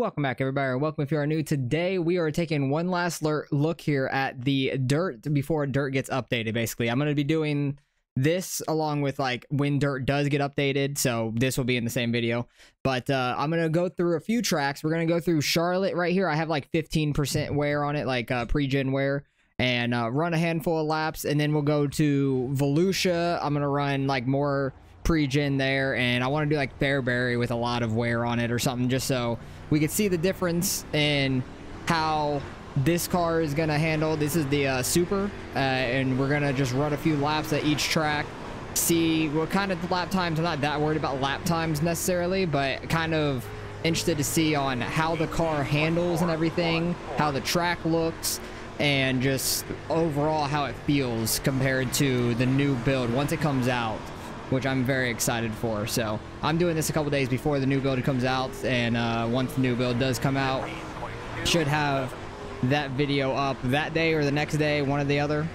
Welcome back, everybody, and welcome if you are new. Today we are taking one last look here at the dirt before dirt gets updated. Basically, I'm going to be doing this along with like when dirt does get updated, so this will be in the same video. But I'm going to go through a few tracks. We're going to go through Charlotte right here. I have like 15% wear on it, like pre-gen wear, and run a handful of laps, and then we'll go to Volusia. I'm going to run like more pre-gen there, and I want to do like Fairbury with a lot of wear on it or something, just so we can see the difference in how this car is going to handle. This is the Super, and we're going to just run a few laps at each track, see what kind of lap times. I'm not that worried about lap times necessarily, but kind of interested to see on how the car handles and everything, how the track looks, and just overall how it feels compared to the new build once it comes out, which I'm very excited for. So I'm doing this a couple days before the new build comes out, and once the new build does come out, should have that video up that day or the next day, one or the other.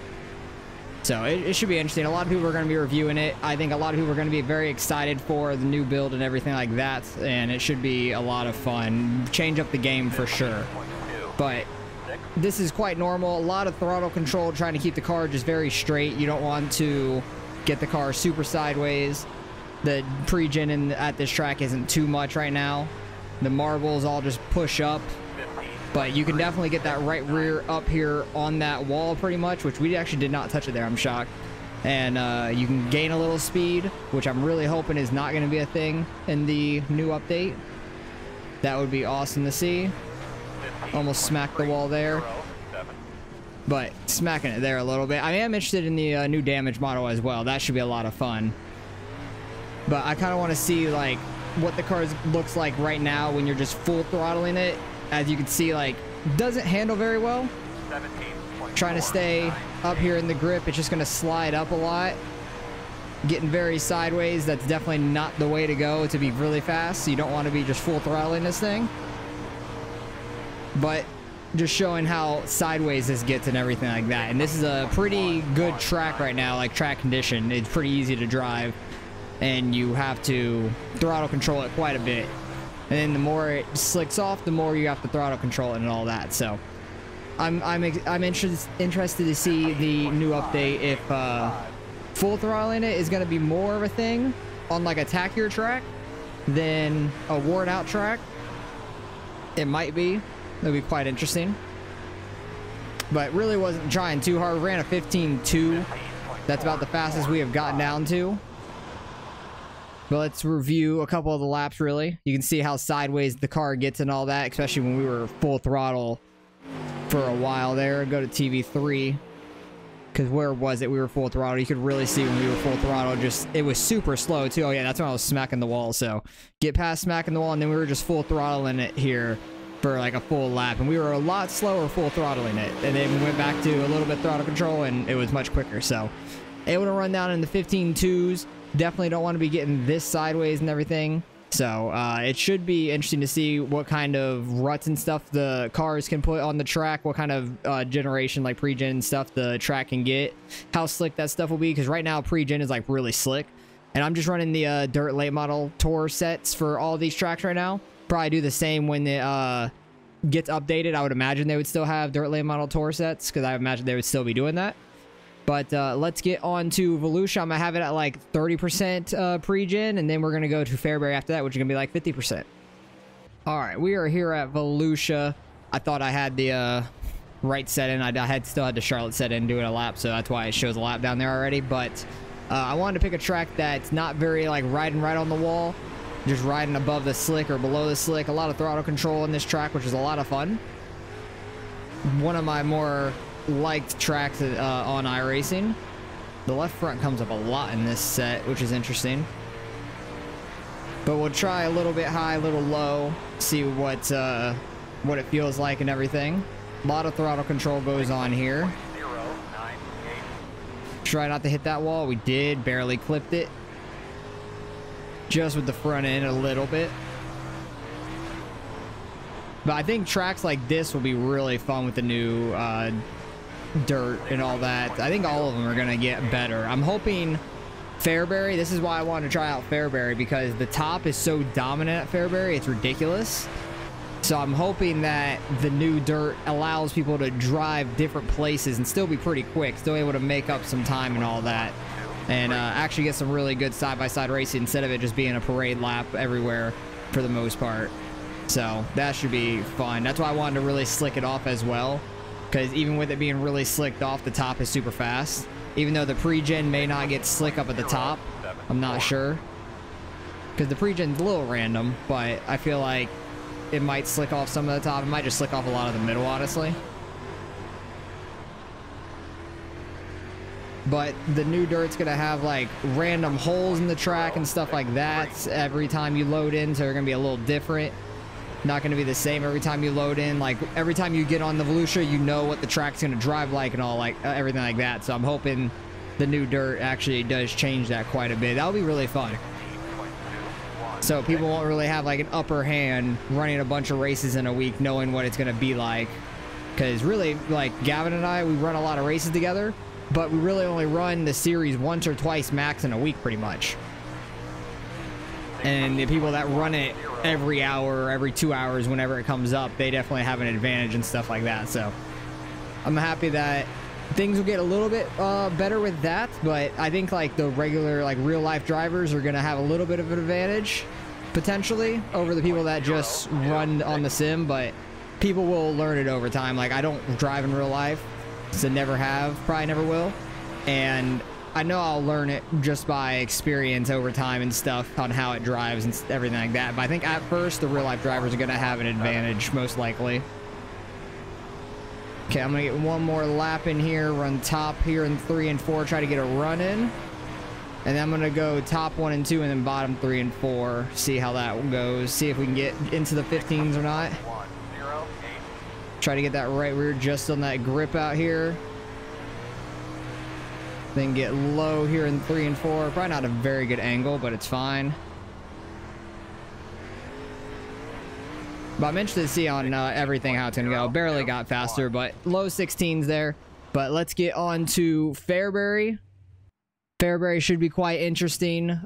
So it should be interesting. A lot of people are going to be reviewing it. I think a lot of people are going to be very excited for the new build and everything like that, and it should be a lot of fun. Change up the game for sure. But this is quite normal. A lot of throttle control, trying to keep the car just very straight. You don't want to get the car super sideways. The pre-gen at this track isn't too much right now. The marbles all just push up, but you can definitely get that right rear up here on that wall pretty much, which we actually did not touch it there. I'm shocked. And you can gain a little speed, which I'm really hoping is not going to be a thing in the new update. That would be awesome to see. Almost smacked the wall there, but smacking it there a little bit. I am interested in the new damage model as well. That should be a lot of fun. But I kind of want to see like what the car looks like right now when you're just full throttling it. As you can see, like, doesn't handle very well. Trying to stay up here in the grip, it's just going to slide up a lot. Getting very sideways, that's definitely not the way to go to be really fast. So you don't want to be just full throttling this thing. But just showing how sideways this gets and everything like that. And this is a pretty good track right now, like track condition. It's pretty easy to drive, and you have to throttle control it quite a bit. And then the more it slicks off, the more you have to throttle control it and all that. So I'm interested to see the new update, if full throttling it is going to be more of a thing on like a tackier track than a worn out track. It might be. That'd be quite interesting. But really wasn't trying too hard. We ran a 15.2. That's about the fastest we have gotten down to. But let's review a couple of the laps, really. You can see how sideways the car gets and all that, especially when we were full throttle for a while there. Go to TV3. Because where was it? We were full throttle. You could really see when we were full throttle. Just, it was super slow, too. Oh, yeah, that's when I was smacking the wall. So get past smacking the wall, and then we were just full throttling it here for like a full lap, and we were a lot slower full throttling it, and then we went back to a little bit throttle control, and it was much quicker. So able to run down in the 15.2s. Definitely don't want to be getting this sideways and everything. So it should be interesting to see what kind of ruts and stuff the cars can put on the track, what kind of generation, like pre-gen stuff the track can get, how slick that stuff will be, because right now pre-gen is like really slick, and I'm just running the dirt late model tour sets for all these tracks right now. Probably do the same when it gets updated. I would imagine they would still have dirt late model tour sets, because I imagine they would still be doing that. But let's get on to Volusia. I'm going to have it at like 30% pre-gen, and then we're going to go to Fairbury after that, which is going to be like 50%. All right, we are here at Volusia. I thought I had the right set in. I still had the Charlotte set in doing a lap, so that's why it shows a lap down there already. But I wanted to pick a track that's not very like riding right on the wall, just riding above the slick or below the slick. A lot of throttle control in this track, which is a lot of fun. One of my more liked tracks on iRacing. The left front comes up a lot in this set, which is interesting. But we'll try a little bit high, a little low, see what it feels like and everything. A lot of throttle control goes on here. Try not to hit that wall. We did, barely clipped it. Just with the front end a little bit. But I think tracks like this will be really fun with the new dirt and all that. I think all of them are going to get better. I'm hoping Fairbury, this is why I wanted to try out Fairbury, because the top is so dominant at Fairbury, it's ridiculous. So I'm hoping that the new dirt allows people to drive different places and still be pretty quick, still able to make up some time and all that, and actually get some really good side-by-side racing instead of it just being a parade lap everywhere for the most part. So that should be fun. That's why I wanted to really slick it off as well, because even with it being really slicked off, the top is super fast. Even though the pre-gen may not get slick up at the top, I'm not sure, because the pre-gen's a little random, but I feel like it might slick off some of the top. It might just slick off a lot of the middle, honestly. But the new dirt's gonna have like random holes in the track and stuff like that every time you load in, so they're gonna be a little different. Not gonna be the same every time you load in. Like every time you get on the Volusia, you know what the track's gonna drive like and all, like everything like that. So I'm hoping the new dirt actually does change that quite a bit. That'll be really fun. So people won't really have like an upper hand running a bunch of races in a week knowing what it's going to be like. Because really, like Gavin and I, we run a lot of races together, but we really only run the series once or twice max in a week pretty much. And the people that run it every hour or every 2 hours whenever it comes up, they definitely have an advantage and stuff like that. So I'm happy that things will get a little bit better with that, but I think like the regular like real life drivers are gonna have a little bit of an advantage potentially over the people that just run on the sim, but people will learn it over time. Like I don't drive in real life, so never have, probably never will, and I know I'll learn it just by experience over time and stuff on how it drives and everything like that. But I think at first the real life drivers are gonna have an advantage most likely. Okay, I'm gonna get one more lap in here, run top here in 3 and 4, try to get a run in. And then I'm gonna go top 1 and 2 and then bottom 3 and 4, see how that goes, see if we can get into the 15s or not. Try to get that right rear just on that grip out here. Then get low here in 3 and 4. Probably not a very good angle, but it's fine. But I'm interested to see on everything how it's going to go. Barely got faster, but low 16s there. But let's get on to Fairbury. Fairbury should be quite interesting in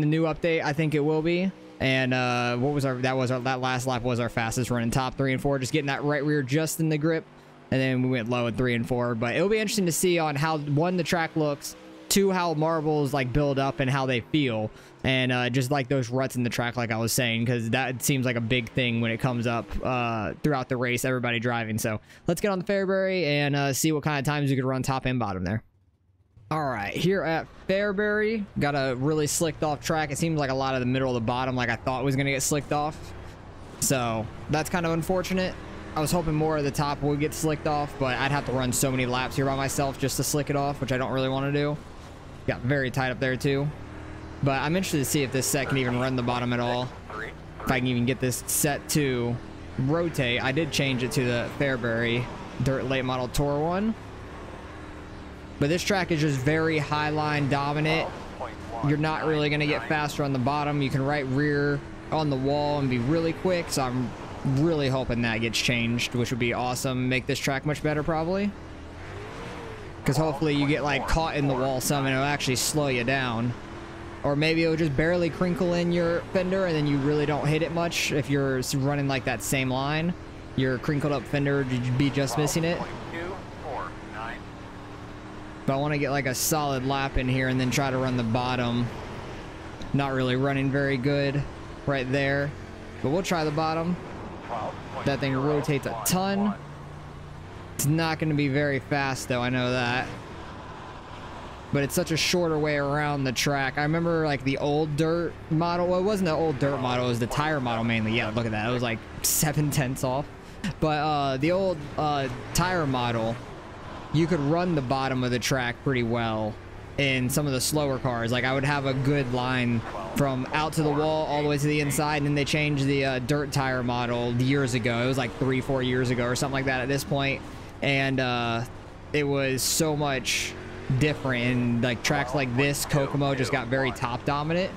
the new update. I think it will be. And what was that last lap was our fastest, running top 3 and 4, just getting that right rear just in the grip. And then we went low at 3 and 4. But it'll be interesting to see on how, one, the track looks, two, how marbles like build up and how they feel, and just like those ruts in the track, like I was saying, because that seems like a big thing when it comes up throughout the race, everybody driving. So let's get on the Fairbury and see what kind of times we could run top and bottom there. All right, here at Fairbury, got a really slicked off track. It seems like a lot of the middle of the bottom, like I thought was gonna get slicked off, so that's kind of unfortunate. I was hoping more of the top would get slicked off, but I'd have to run so many laps here by myself just to slick it off, which I don't really want to do. Got very tight up there too. But I'm interested to see if this set can even run the bottom at all. If I can even get this set to rotate. I did change it to the Fairbury Dirt Late Model Tour one. But this track is just very high line dominant. You're not really going to get faster on the bottom. You can right rear on the wall and be really quick. So I'm really hoping that gets changed, which would be awesome. Make this track much better probably. Because hopefully you get like caught in the wall some and it'll actually slow you down. Or maybe it'll just barely crinkle in your fender and then you really don't hit it much if you're running like that same line. Your crinkled up fender would be just missing it. But I want to get like a solid lap in here and then try to run the bottom. Not really running very good right there. But we'll try the bottom. That thing rotates a ton. It's not going to be very fast though, I know that. But it's such a shorter way around the track. I remember like the old dirt model. Well, it wasn't the old dirt model, it was the tire model mainly. Yeah, look at that. It was like 7/10 off. But the old tire model, you could run the bottom of the track pretty well in some of the slower cars. Like I would have a good line from out to the wall all the way to the inside, and then they changed the dirt tire model years ago. It was like 3-4 years ago or something like that at this point. And it was so much different, and like tracks like this, Kokomo just got very top dominant,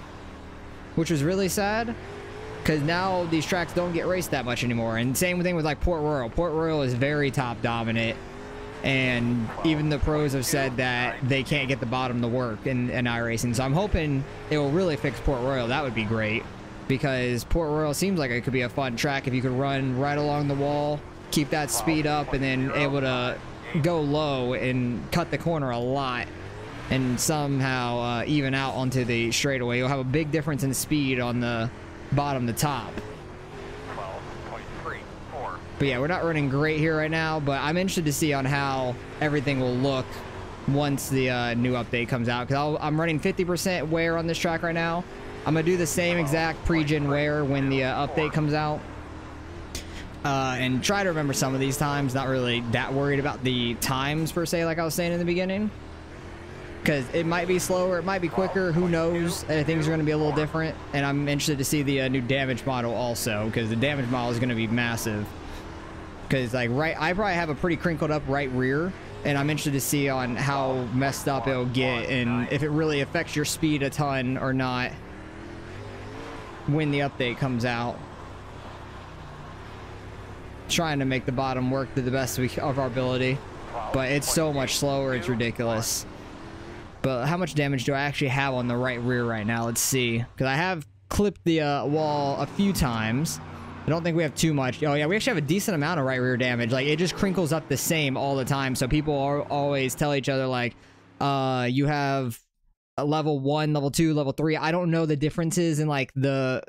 which was really sad because now these tracks don't get raced that much anymore. And same thing with like Port Royal. Port Royal is very top dominant, and even the pros have said that they can't get the bottom to work in iRacing. So I'm hoping it will really fix Port Royal. That would be great. because Port Royal seems like it could be a fun track if you could run right along the wall, keep that speed up, and then able to go low and cut the corner a lot and somehow even out onto the straightaway. You'll have a big difference in speed on the bottom to top. 12.34. But yeah, we're not running great here right now, but I'm interested to see on how everything will look once the new update comes out, because I'm running 50% wear on this track right now. I'm gonna do the same exact pre-gen wear when the update comes out, and try to remember some of these times. Not really that worried about the times per se, like I was saying in the beginning, because it might be slower, it might be quicker, who knows. Things are going to be a little different, and I'm interested to see the new damage model also, because the damage model is going to be massive. Because like I probably have a pretty crinkled up right rear, and I'm interested to see on how messed up it'll get and if it really affects your speed a ton or not when the update comes out. Trying to make the bottom work to the best of our ability, but it's so much slower, it's ridiculous. But how much damage do I actually have on the right rear right now? Let's see, because I have clipped the wall a few times. I don't think we have too much. Oh yeah, we actually have a decent amount of right rear damage. Like, it just crinkles up the same all the time, so people always tell each other like, you have a level 1, level 2, level 3. I don't know the differences in like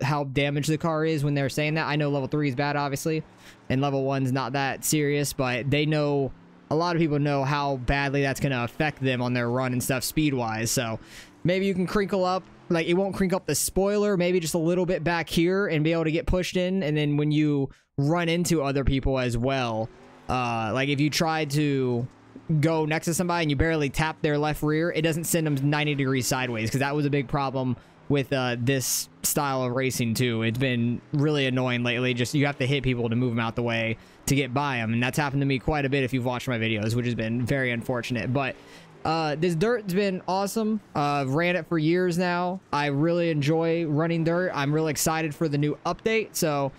how damaged the car is when they're saying that. I know level 3 is bad, obviously, and level 1's not that serious, but they know, a lot of people know how badly that's going to affect them on their run and stuff speed wise. So maybe you can crinkle up, like it won't crinkle up the spoiler, maybe just a little bit back here and be able to get pushed in, and then when you run into other people as well, like if you try to go next to somebody and you barely tap their left rear, it doesn't send them 90 degrees sideways, because that was a big problem with this style of racing too. It's been really annoying lately. Just you have to hit people to move them out the way to get by them, and that's happened to me quite a bit if you've watched my videos, which has been very unfortunate. But this dirt's been awesome. I've ran it for years now. I really enjoy running dirt. I'm really excited for the new update. So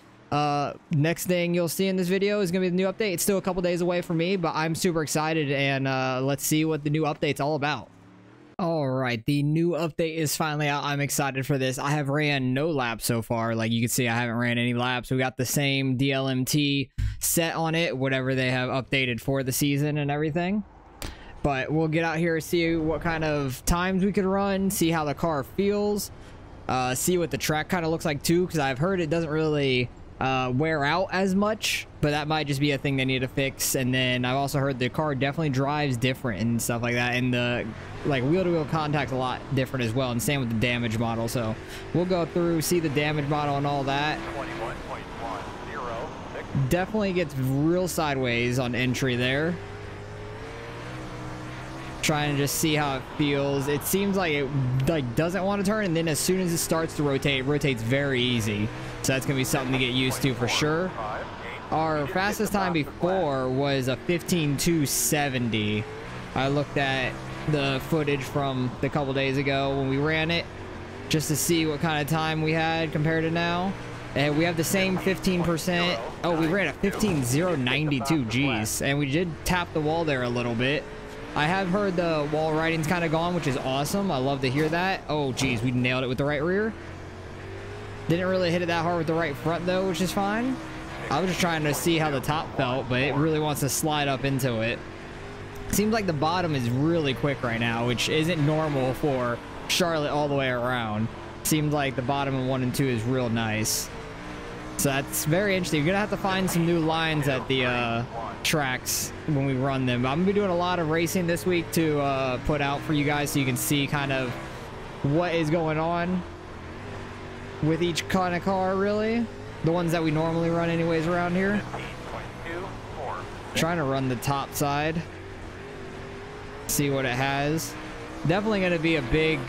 next thing you'll see in this video is gonna be the new update. It's still a couple days away for me, but I'm super excited, and let's see what the new update's all about. All right, the new update is finally out. I'm excited for this. I have ran no laps so far. Like you can see, I haven't ran any laps. We got the same DLMT set on it, whatever they have updated for the season and everything. But we'll get out here, see what kind of times we could run, see how the car feels, see what the track kind of looks like too, because I've heard it doesn't really wear out as much, but that might just be a thing they need to fix. And then I've also heard the car definitely drives different and stuff like that, and the like wheel-to-wheel contact's a lot different as well, and same with the damage model. So we'll go through, see the damage model and all that. 21.106. Definitely gets real sideways on entry there. Trying to just see how it feels. It seems like it doesn't want to turn, and then as soon as it starts to rotate, it rotates very easy. So that's gonna be something to get used to for sure. Our fastest time before was a 15.270. I looked at the footage from the couple days ago when we ran it, just to see what kind of time we had compared to now. And we have the same 15%. Oh, we ran a 15.092. Geez, and we did tap the wall there a little bit. I have heard the wall riding's kind of gone, which is awesome. I love to hear that. Oh, geez, we nailed it with the right rear. Didn't really hit it that hard with the right front, though, which is fine. I was just trying to see how the top felt, but it really wants to slide up into it. Seems like the bottom is really quick right now, which isn't normal for Charlotte all the way around. Seems like the bottom of 1 and 2 is real nice. So that's very interesting. You're going to have to find some new lines at the tracks when we run them. I'm going to be doing a lot of racing this week to put out for you guys, so you can see kind of what is going on with each kind of car, really. The ones that we normally run anyways around here. Trying to run the top side. See what it has. Definitely going to be a big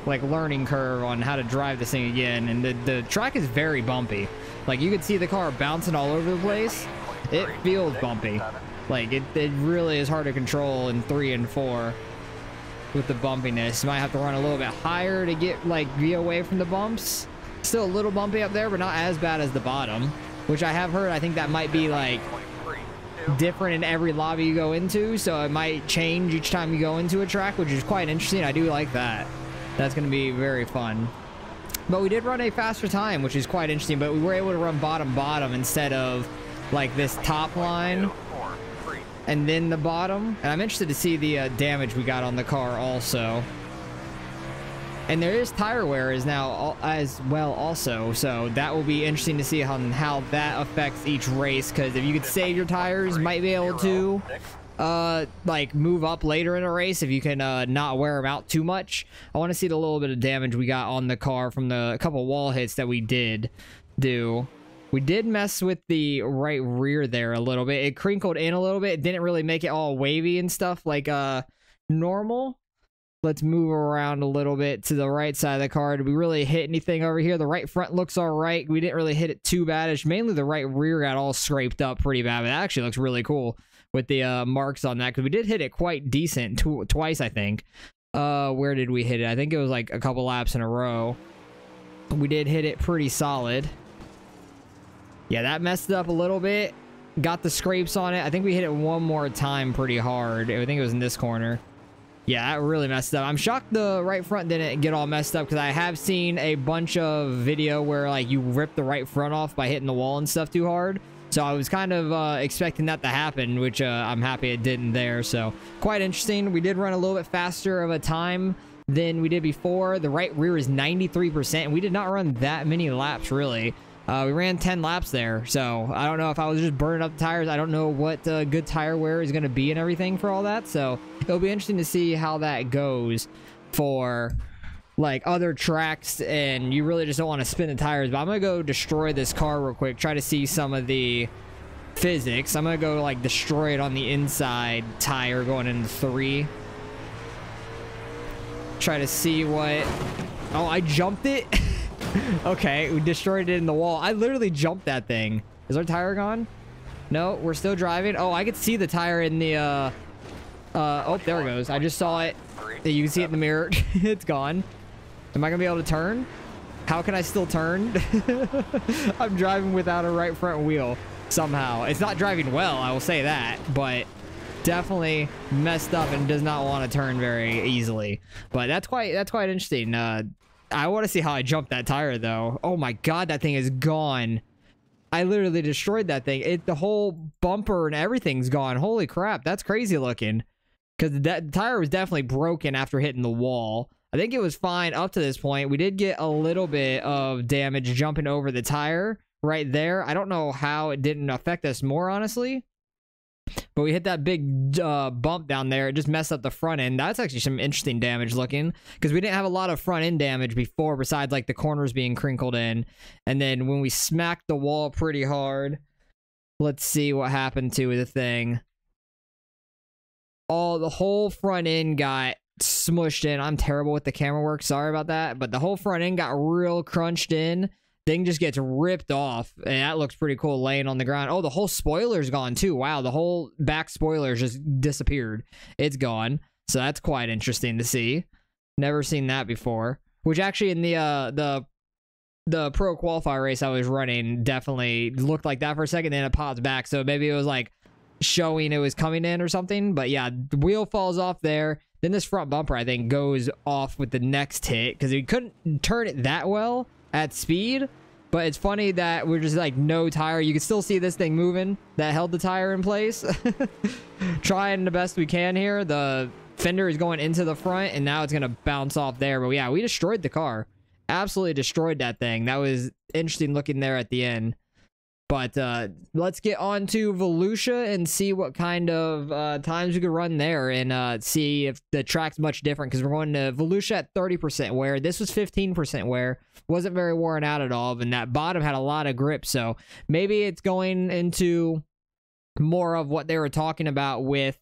like learning curve on how to drive this thing again, and the track is very bumpy. Like you could see the car bouncing all over the place. It feels bumpy. Like it really is hard to control in 3 and 4 with the bumpiness. You might have to run a little bit higher to get be away from the bumps. Still a little bumpy up there, but not as bad as the bottom, which I have heard. I think that might be like different in every lobby you go into, so it might change each time you go into a track, which is quite interesting. I do like that. That's going to be very fun. But we did run a faster time, which is quite interesting, but we were able to run bottom instead of like this top line and then the bottom. And I'm interested to see the damage we got on the car also. And there is tire wear as well also, so that will be interesting to see how that affects each race, because if you could save your tires, might be able to like move up later in a race if you can not wear them out too much. I want to see the little bit of damage we got on the car from the couple wall hits that we did do. We did mess with the right rear there a little bit. It crinkled in a little bit. It didn't really make it all wavy and stuff like normal. Let's move around a little bit to the right side of the car. Did we really hit anything over here? The right front looks all right. We didn't really hit it too bad. It's mainly the right rear got all scraped up pretty bad, but that actually looks really cool with the marks on that, because we did hit it quite decent twice, I think. Where did we hit it? I think it was like a couple laps in a row. We did hit it pretty solid. Yeah, that messed it up a little bit. Got the scrapes on it. I think we hit it one more time pretty hard. I think it was in this corner. Yeah, that really messed up. I'm shocked the right front didn't get all messed up, because I have seen a bunch of video where like you rip the right front off by hitting the wall and stuff too hard. So I was kind of expecting that to happen, which I'm happy it didn't there. So quite interesting. We did run a little bit faster of a time than we did before. The right rear is 93%, and we did not run that many laps really. We ran 10 laps there, so I don't know if I was just burning up the tires. I don't know what good tire wear is going to be and everything for all that, so it'll be interesting to see how that goes for like other tracks, and you really just don't want to spin the tires. But I'm going to go destroy this car real quick, try to see some of the physics. I'm going to go like destroy it on the inside tire going into 3. Try to see what... Oh, I jumped it? Okay, we destroyed it in the wall. I literally jumped that thing. Is our tire gone? No, we're still driving. Oh, I could see the tire in the oh, there it goes. I just saw it. You can see it in the mirror. It's gone. Am I gonna be able to turn? How can I still turn? I'm driving without a right front wheel somehow. It's not driving well, I will say that, but definitely messed up and does not want to turn very easily. But that's quite interesting. I want to see how I jumped that tire though. Oh my god, that thing is gone. I literally destroyed that thing. The whole bumper and everything's gone. Holy crap, that's crazy looking. Because that tire was definitely broken after hitting the wall. I think it was fine up to this point. We did get a little bit of damage jumping over the tire right there. I don't know how it didn't affect us more, honestly. But we hit that big bump down there. It just messed up the front end. That's actually some interesting damage looking, because we didn't have a lot of front end damage before, besides like the corners being crinkled in. And then when we smacked the wall pretty hard, let's see what happened to the thing. Oh, the whole front end got smushed in. I'm terrible with the camera work. Sorry about that. But the whole front end got real crunched in. Thing just gets ripped off, and that looks pretty cool laying on the ground. Oh, the whole spoiler's gone too. Wow, the whole back spoiler just disappeared. It's gone. So that's quite interesting to see. Never seen that before. Which actually in the pro qualifier race I was running definitely looked like that for a second, then it pops back. So maybe it was like showing it was coming in or something. But yeah, the wheel falls off there. Then this front bumper, I think, goes off with the next hit, because we couldn't turn it that well at speed. But it's funny that we're just like no tire. You can still see this thing moving that held the tire in place. Trying the best we can here. The fender is going into the front, and now it's gonna bounce off there. But yeah, we destroyed the car. Absolutely destroyed that thing. That was interesting looking there at the end. But let's get on to Volusia and see what kind of times we could run there, and see if the track's much different, because we're going to Volusia at 30% wear. This was 15% wear. Wasn't very worn out at all, and that bottom had a lot of grip, so maybe it's going into more of what they were talking about with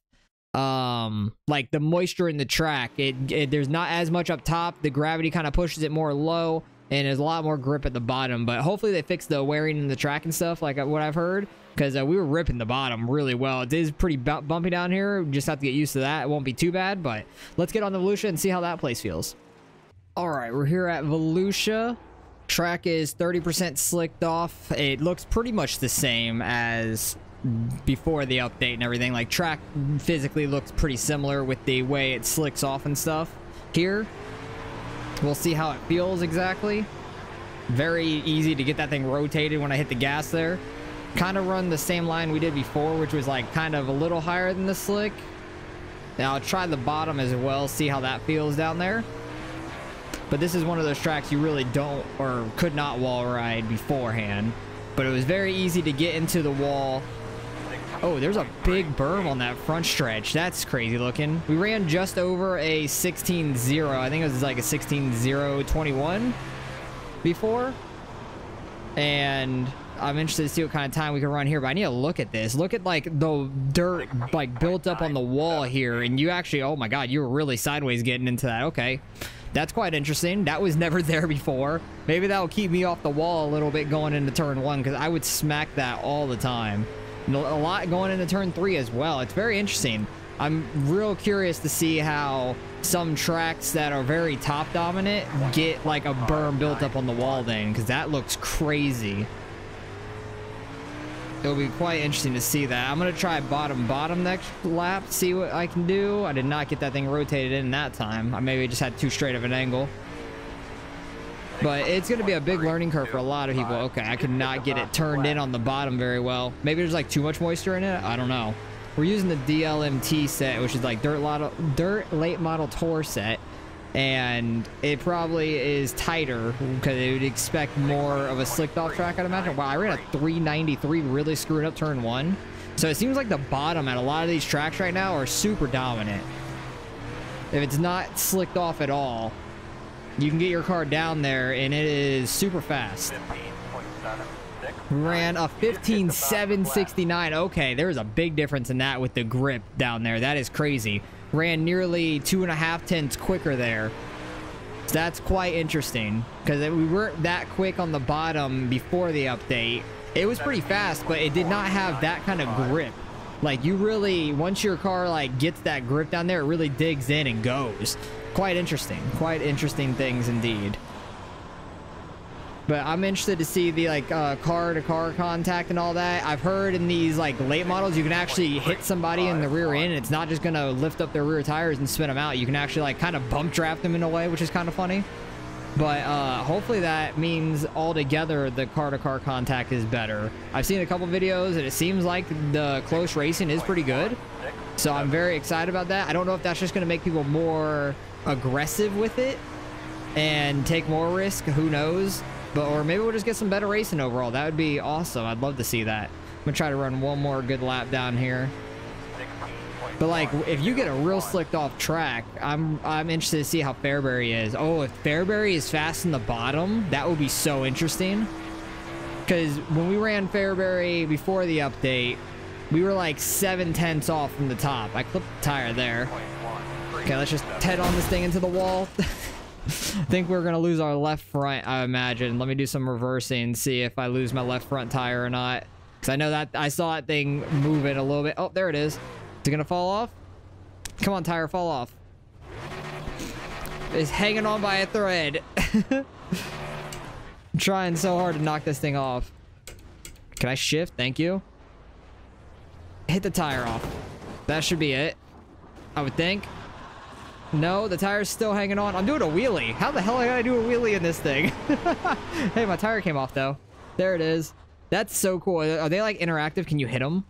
like the moisture in the track. There's not as much up top. The gravity kind of pushes it more low, and there's a lot more grip at the bottom. But hopefully they fix the wearing in the track and stuff, like what I've heard, because we were ripping the bottom really well. It is pretty bumpy down here. We just have to get used to that. It won't be too bad, but let's get on the Volusia and see how that place feels. All right, we're here at Volusia. Track is 30% slicked off. It looks pretty much the same as before the update and everything. Like, track physically looks pretty similar with the way it slicks off and stuff. Here, we'll see how it feels exactly. Very easy to get that thing rotated when I hit the gas there. Kind of run the same line we did before, which was like kind of a little higher than the slick. Now I'll try the bottom as well, see how that feels down there. But this is one of those tracks you really don't or could not wall ride beforehand. But it was very easy to get into the wall. Oh, there's a big berm on that front stretch. That's crazy looking. We ran just over a 16.0. I think it was like a 16.021 before. And I'm interested to see what kind of time we can run here, but I need to look at this. Look at like the dirt like built up on the wall here, and you actually, oh my god, you were really sideways getting into that. Okay, that's quite interesting. That was never there before. Maybe that will keep me off the wall a little bit going into turn 1, because I would smack that all the time. And a lot going into turn 3 as well. It's very interesting. I'm real curious to see how some tracks that are very top dominant get like a berm built up on the wall then, because that looks crazy. It'll be quite interesting to see that. I'm going to try bottom next lap, see what I can do. I did not get that thing rotated in that time. I maybe just had too straight of an angle. But it's going to be a big learning curve for a lot of people. Okay, I could not get it turned in on the bottom very well. Maybe there's like too much moisture in it. I don't know. We're using the DLMT set, which is like dirt late model tour set. And it probably is tighter because it would expect more of a slicked off track, I'd imagine. Wow, I ran a 393, really screwed up turn 1. So it seems like the bottom at a lot of these tracks right now are super dominant. If it's not slicked off at all, you can get your car down there and it is super fast. Ran a 15.769. Okay, there's a big difference in that with the grip down there. That is crazy. Ran nearly 2.5 tenths quicker there. So that's quite interesting because we weren't that quick on the bottom before the update. It was pretty fast, but it did not have that kind of grip. Like you really, once your car like gets that grip down there, it really digs in and goes. Quite interesting things indeed. But I'm interested to see the like car-to-car contact and all that. I've heard in these like late models you can actually hit somebody in the rear end and it's not just gonna lift up their rear tires and spin them out. You can actually like kind of bump draft them in a way, which is kind of funny. But hopefully that means altogether the car-to-car contact is better. I've seen a couple videos and it seems like the close racing is pretty good. So I'm very excited about that. I don't know if that's just gonna make people more aggressive with it and take more risk. Who knows? But, or maybe we'll just get some better racing overall. That would be awesome. I'd love to see that. I'm gonna try to run one more good lap down here. But like, if you get a real slicked off track, I'm interested to see how Fairbury is. Oh, if Fairbury is fast in the bottom, that would be so interesting. Because when we ran Fairbury before the update, we were like 7 tenths off from the top. I clipped the tire there. Okay, let's just head on this thing into the wall. I think we're gonna lose our left front, I imagine. Let me do some reversing, see if I lose my left front tire or not. Because I know that I saw that thing moving a little bit. Oh, there it is. Is it gonna fall off? Come on, tire, fall off. It's hanging on by a thread. I'm trying so hard to knock this thing off. Can I shift? Thank you. Hit the tire off. That should be it, I would think. No, the tire's still hanging on. I'm doing a wheelie. How the hell did I do a wheelie in this thing? Hey, my tire came off though. There it is. That's so cool. Are they like interactive? Can you hit them?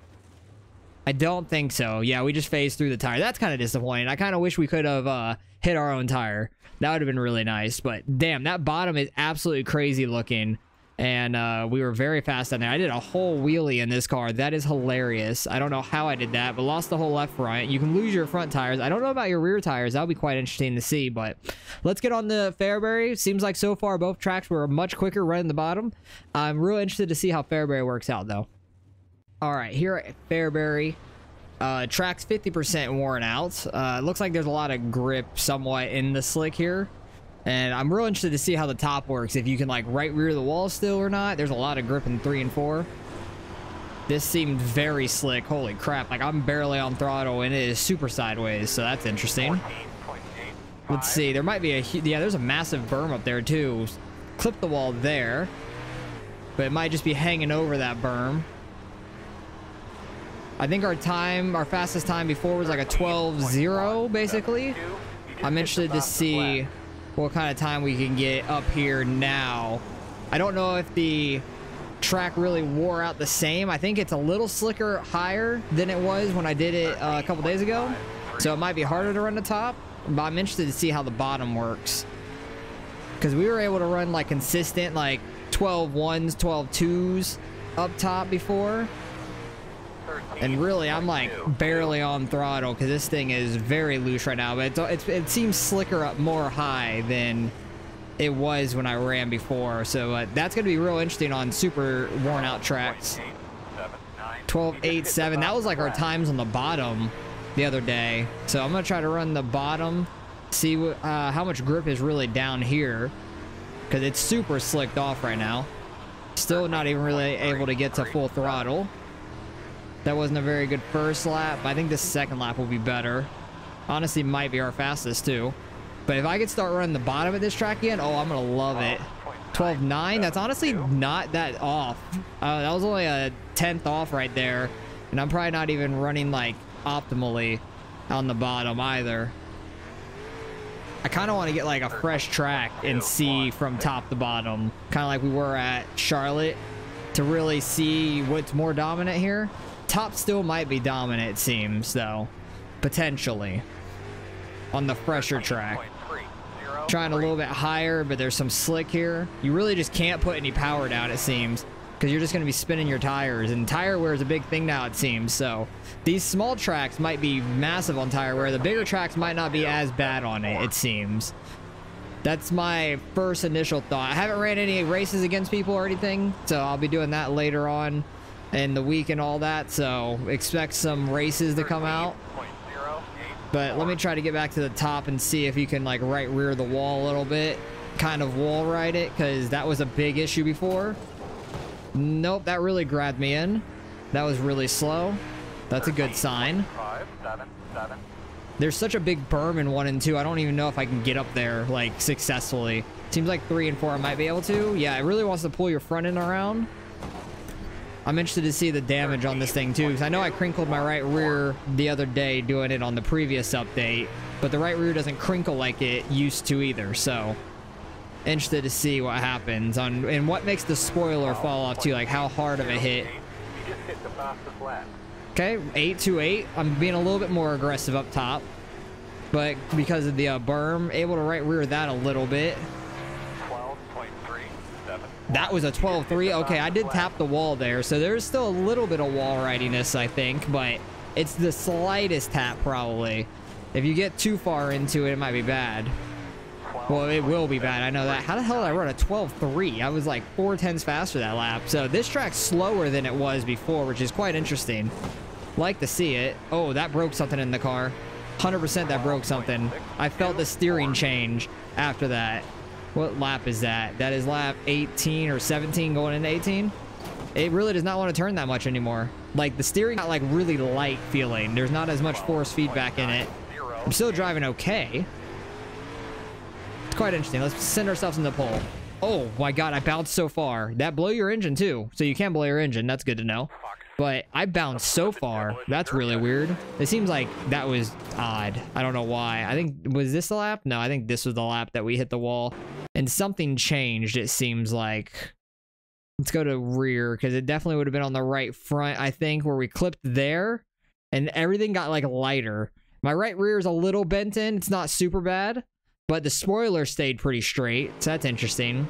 I don't think so. Yeah, we just phased through the tire. That's kind of disappointing. I kind of wish we could have hit our own tire. That would have been really nice. But damn, that bottom is absolutely crazy looking. And we were very fast down there. I did a whole wheelie in this car. That is hilarious. I don't know how I did that, but lost the whole left front. You can lose your front tires. I don't know about your rear tires. That'll be quite interesting to see, but let's get on the Fairbury. Seems like so far both tracks were much quicker running the bottom. I'm real interested to see how Fairbury works out, though. All right, here at Fairbury, track's 50% worn out. It looks like there's a lot of grip somewhat in the slick here. And I'm real interested to see how the top works. If you can like right rear the wall still or not. There's a lot of grip in 3 and 4. This seemed very slick. Holy crap. Like I'm barely on throttle and it is super sideways. So that's interesting. Let's see. There might be a... Yeah, there's a massive berm up there too. Clip the wall there. But it might just be hanging over that berm. I think our fastest time before was like a 12.0 basically. I'm interested to see what kind of time we can get up here now I don't know if the track really wore out the same. I think it's a little slicker higher than it was when I did it a couple days ago. So it might be harder to run the top, but I'm interested to see how the bottom works. Because we were able to run like consistent like 12 ones, 12 twos up top before. And really, I'm like barely on throttle because this thing is very loose right now. But it seems slicker up more high than it was when I ran before. So that's going to be real interesting on super worn out tracks. 12.87. That was like our times on the bottom the other day. So I'm going to try to run the bottom, see how much grip is really down here, because it's super slicked off right now. Still not even really able to get to full throttle. That wasn't a very good first lap. I think the second lap will be better. Honestly, might be our fastest too. But if I could start running the bottom of this track again, oh, I'm going to love it. 12.9, that's honestly not that off. That was only a 10th off right there. And I'm probably not even running like optimally on the bottom either. I kind of want to get like a fresh track and see from top to bottom, kind of like we were at Charlotte, to really see what's more dominant here. Top still might be dominant, it seems, though, potentially, on the fresher track. Trying a little bit higher, but there's some slick here. You really just can't put any power down, it seems, because you're just going to be spinning your tires, and tire wear is a big thing now, it seems. So these small tracks might be massive on tire wear. The bigger tracks might not be as bad on it, it seems. That's my first initial thought. I haven't ran any races against people or anything, so I'll be doing that later on in the week and all that, so expect some races to come out. But let me try to get back to the top and see if you can like right rear the wall a little bit, kind of wall ride it, because that was a big issue before. Nope, that really grabbed me in. That was really slow. That's a good sign. There's such a big berm in 1 and 2. I don't even know if I can get up there like successfully. Seems like 3 and 4 I might be able to. Yeah, it really wants to pull your front end around. I'm interested to see the damage on this thing too, because I know I crinkled my right rear the other day doing it on the previous update, but the right rear doesn't crinkle like it used to either. So interested to see what happens on and what makes the spoiler fall off too, like how hard of a hit. Okay, 828. I'm being a little bit more aggressive up top, but because of the berm, able to right rear that a little bit. That was a 12.3. Okay, I did tap the wall there, so there's still a little bit of wall ridiness, I think, but it's the slightest tap probably. If you get too far into it, it might be bad. Well, it will be bad. I know that. How the hell did I run a 12.3? I was like 4/10 faster that lap. So this track's slower than it was before, which is quite interesting. Like to see it. Oh, that broke something in the car. 100% that broke something. I felt the steering change after that. What lap is that? That is lap 18 or 17 going into 18. It really does not want to turn that much anymore. Like the steering got like really light feeling. There's not as much force feedback in it. I'm still driving okay. It's quite interesting. Let's send ourselves in the pole. Oh my god, I bounced so far. That blow your engine too. So you can blow your engine. That's good to know. But I bounced so far. That's really weird. It seems like that was odd. I don't know why. I think, was this the lap? No, I think this was the lap that we hit the wall. And something changed, it seems like. Let's go to rear, because it definitely would have been on the right front, I think, where we clipped there. And everything got, like, lighter. My right rear is a little bent in. It's not super bad. But the spoiler stayed pretty straight, so that's interesting.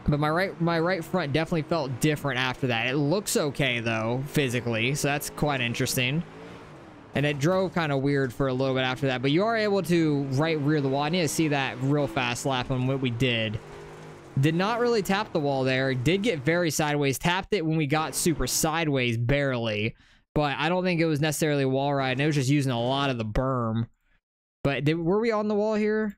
But my right front definitely felt different after that. It looks okay, though, physically, so that's quite interesting. And it drove kind of weird for a little bit after that. But you are able to right rear the wall. I need to see that real fast lap on what we did. Did not really tap the wall there. Did get very sideways. Tapped it when we got super sideways, barely. But I don't think it was necessarily wall ride. It was just using a lot of the berm. But were we on the wall here?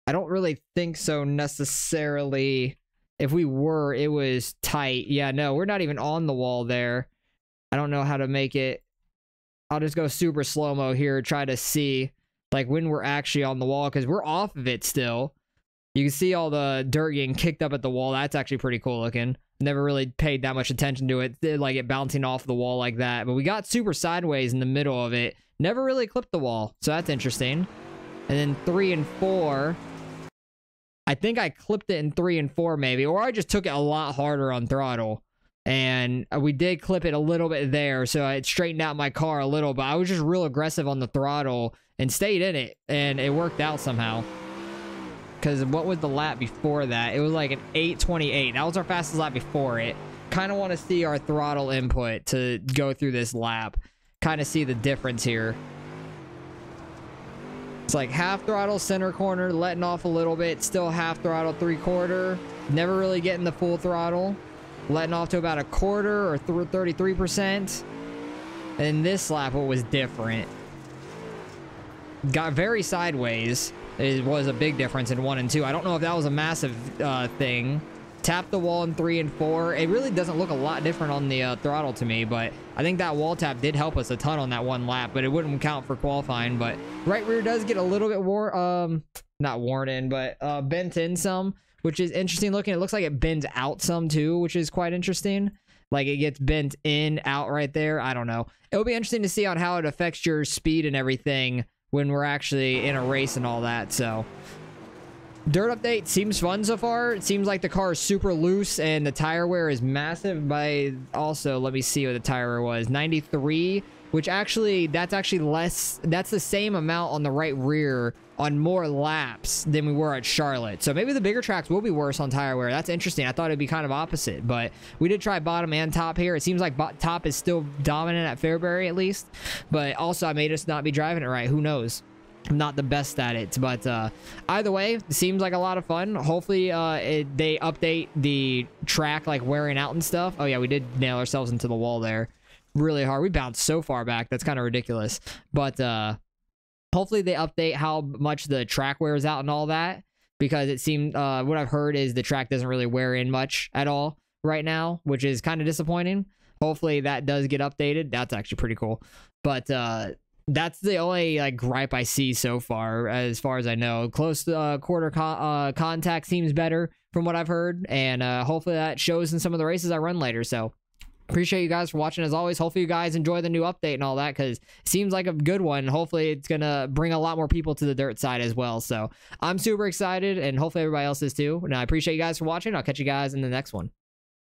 I don't really think so necessarily. If we were, it was tight. Yeah, no, we're not even on the wall there. I don't know how to make it. I'll just go super slow-mo here, try to see like when we're actually on the wall, because we're off of it still. You can see all the dirt getting kicked up at the wall. That's actually pretty cool looking. Never really paid that much attention to it, like it bouncing off the wall like that. But we got super sideways in the middle of it. Never really clipped the wall, so that's interesting. And then 3 and 4. I think I clipped it in 3 and 4 maybe, or I just took it a lot harder on throttle. And we did clip it a little bit there, so it straightened out my car a little, but I was just real aggressive on the throttle and stayed in it, and it worked out somehow. Because what was the lap before that? It was like an 8:28. That was our fastest lap before it. Kind of want to see our throttle input to go through this lap. Kind of see the difference here. It's like half throttle, center corner, letting off a little bit. Still half throttle, 3/4. Never really getting the full throttle. Letting off to about 1/4 or 33%. And this lap, what was different? Got very sideways. It was a big difference in 1 and 2. I don't know if that was a massive thing. Tapped the wall in 3 and 4. It really doesn't look a lot different on the throttle to me, but I think that wall tap did help us a ton on that one lap, but it wouldn't count for qualifying. But right rear does get a little bit not worn in, but bent in some, which is interesting looking. It looks like it bends out some too, which is quite interesting. Like it gets bent in, out right there. I don't know. It'll be interesting to see on how it affects your speed and everything when we're actually in a race and all that. So dirt update seems fun so far. It seems like the car is super loose and the tire wear is massive. By also, let me see what the tire wear was. 93, which actually, that's actually less. That's the same amount on the right rear on more laps than we were at Charlotte. So maybe the bigger tracks will be worse on tire wear. That's interesting. I thought it'd be kind of opposite, but we did try bottom and top here. It seems like top is still dominant at Fairbury at least, but also I may just not be driving it right. Who knows? I'm not the best at it, but either way, it seems like a lot of fun. Hopefully they update the track, like wearing out and stuff. Oh yeah, we did nail ourselves into the wall there really hard. We bounced so far back. That's kind of ridiculous, but hopefully they update how much the track wears out and all that, because it seemed what I've heard is the track doesn't really wear in much at all right now, which is kind of disappointing. Hopefully that does get updated. That's actually pretty cool, but that's the only like gripe I see so far as I know. Close quarter contact seems better from what I've heard, and hopefully that shows in some of the races I run later. So appreciate you guys for watching as always. Hopefully you guys enjoy the new update and all that, because it seems like a good one. Hopefully it's gonna bring a lot more people to the dirt side as well. So I'm super excited, and hopefully everybody else is too. And I appreciate you guys for watching. I'll catch you guys in the next one.